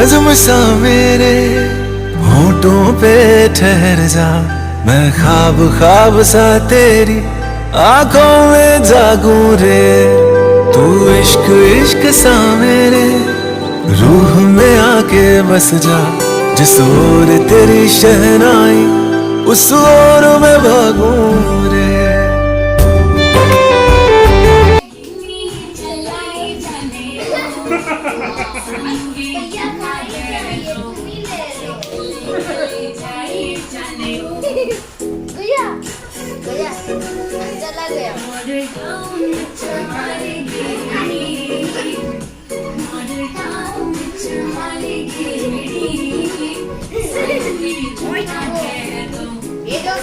नज़्म सा मेरे होठों पे ठहर जा, मैं ख्वाब ख्वाब सा तेरी आंखों में जागूं रे। तू इश्क इश्क सा मेरे रूह में आके बस जा, जिस ओर तेरी शहनाई उस ओर मैं भागूं रे। गया गया चला गया। ये दो